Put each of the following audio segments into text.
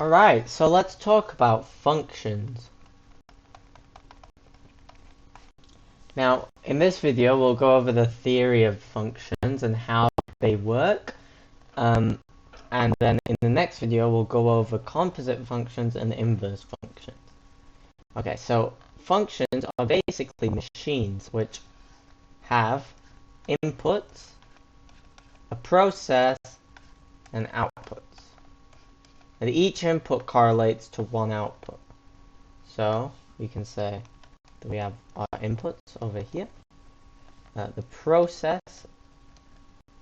Alright, so let's talk about functions. Now, in this video, we'll go over the theory of functions and how they work. And then in the next video, we'll go over composite functions and inverse functions. Okay, so functions are basically machines which have inputs, a process, and outputs. And each input correlates to one output. So we can say that we have our inputs over here, the process,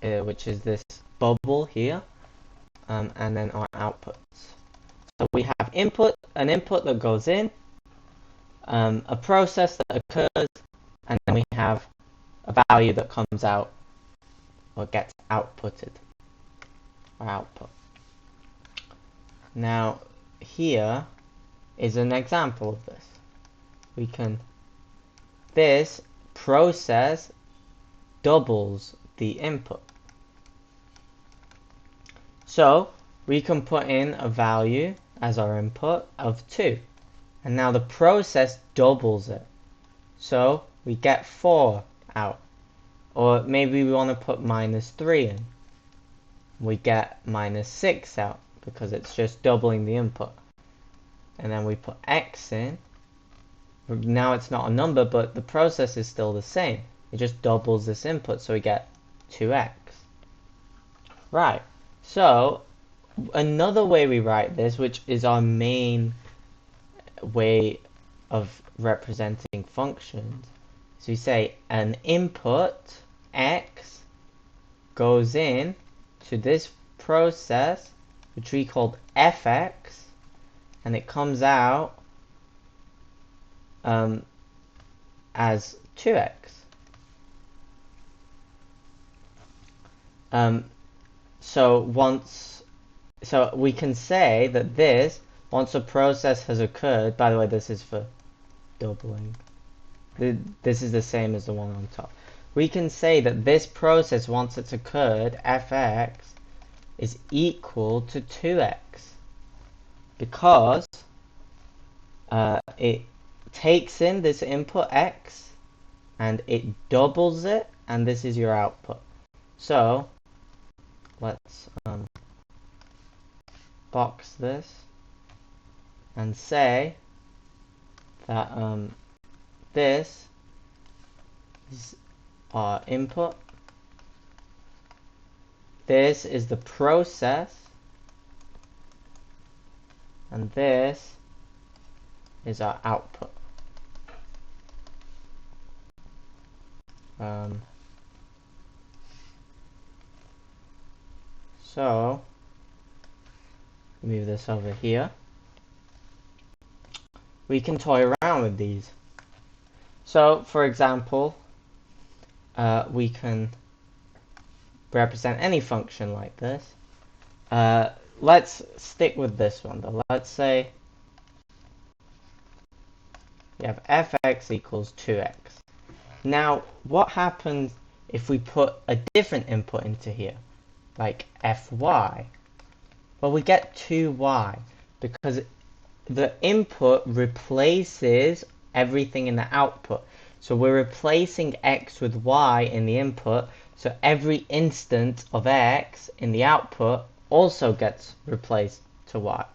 which is this bubble here, and then our outputs. So we have an input that goes in, a process that occurs, and then we have a value that comes out or gets outputted, or output. Now here is an example of this. This process doubles the input. So we can put in a value as our input of 2. And now the process doubles it. So we get 4 out. Or maybe we want to put -3 in. We get -6 out because it's just doubling the input. And then we put x in. Now it's not a number, but the process is still the same. It just doubles this input, so we get 2x. Right, so another way we write this, which is our main way of representing functions, is we say an input, x, goes in to this process, which we called fx, and it comes out as 2x. So we can say that this, once a process has occurred, by the way, this is for doubling. This is the same as the one on top. We can say that this process, once it's occurred, fx, is equal to 2x. Because it takes in this input x, and it doubles it, and this is your output. So let's box this and say that this is our input, this is the process, and this is our output. So move this over here. We can toy around with these. So, for example, we can represent any function like this. Let's stick with this one though. Let's say we have fx equals 2x. Now, what happens if we put a different input into here, like fy? Well, we get 2y because the input replaces everything in the output. So we're replacing x with y in the input, so every instant of x in the output also gets replaced to y.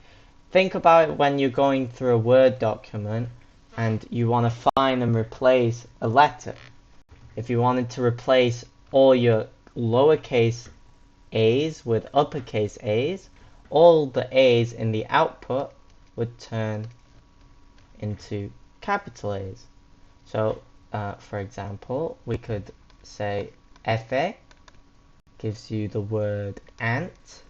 Think about it when you're going through a Word document and you want to find and replace a letter. If you wanted to replace all your lowercase a's with uppercase a's, all the a's in the output would turn into capital A's. So, for example, we could say fa gives you the word ant,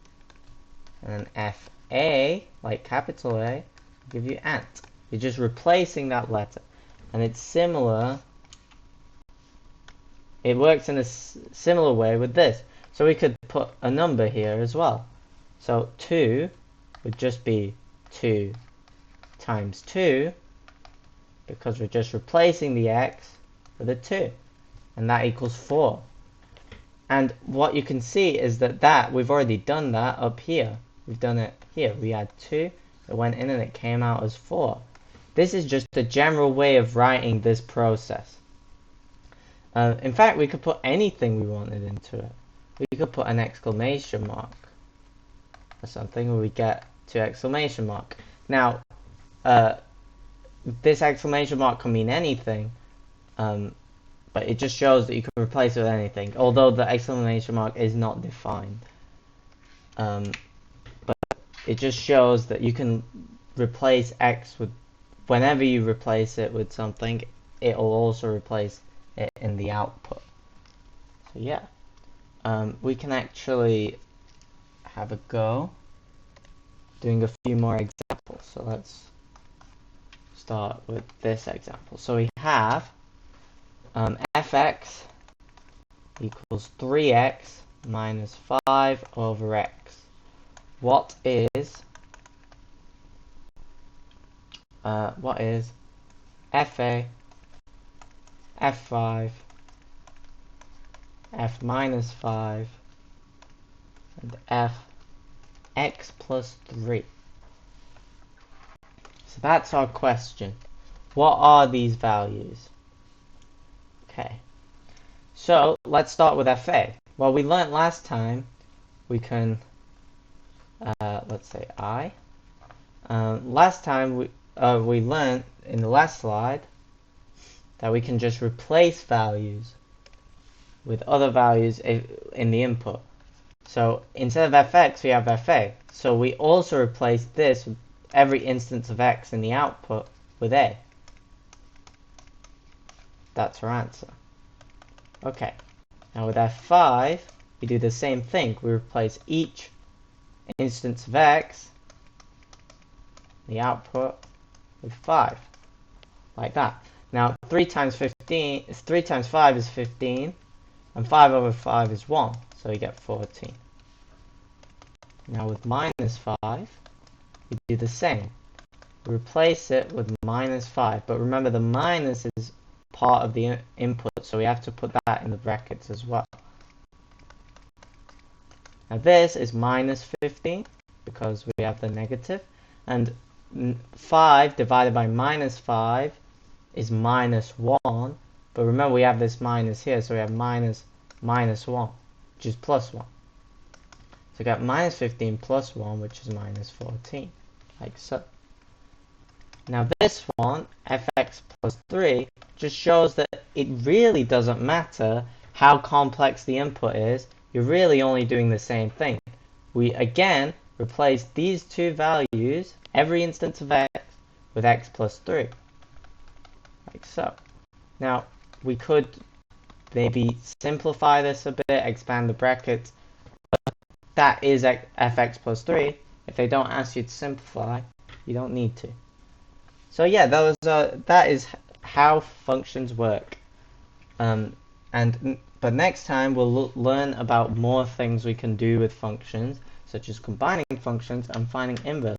and fa, like capital A, give you ant. You're just replacing that letter. And it's similar, it works in a similar way with this. So we could put a number here as well. So 2 would just be 2 times 2, because we're just replacing the x with a 2. And that equals 4. And what you can see is that we've already done that up here. We've done it here. We had 2, it went in and it came out as 4. This is just a general way of writing this process. In fact, we could put anything we wanted into it. We could put an exclamation mark or something, and we get 2 exclamation mark. Now, this exclamation mark can mean anything, but it just shows that you can replace it with anything, although the exclamation mark is not defined. But it just shows that you can replace x with, whenever you replace it with something, it will also replace it in the output. So yeah, we can actually have a go doing a few more examples. So let's start with this example. So we have fx equals 3x minus 5 over x. What is fa, f5, f minus 5, and f x plus 3? So that's our question. What are these values? Okay, so let's start with fa. Well, we learned last time we can, let's say I. Last time we learned in the last slide that we can just replace values with other values in the input. So instead of fx, we have fa. So we also replace this, every instance of x in the output, with a. That's our answer. Okay, now with f5, we do the same thing. We replace each instance of x, the output, with 5, like that. Now 3 times 15 is 3 times 5 is 15, and 5 over 5 is 1, so we get 14. Now with minus 5, we do the same. We replace it with minus 5, but remember the minus is part of the input, so we have to put that in the brackets as well. Now this is minus 15 because we have the negative, and 5 divided by minus 5 is minus 1, but remember we have this minus here, so we have minus 1, which is plus 1. So we got minus 15 plus 1, which is minus 14, like so. Now this one, fx plus 3, just shows that it really doesn't matter how complex the input is. You're really only doing the same thing. We again replace these two values, every instance of x, with x plus 3, like so. Now we could maybe simplify this a bit, expand the brackets, but that is fx plus 3. If they don't ask you to simplify, you don't need to. So yeah, that is how functions work. But next time we'll learn about more things we can do with functions, such as combining functions and finding inverse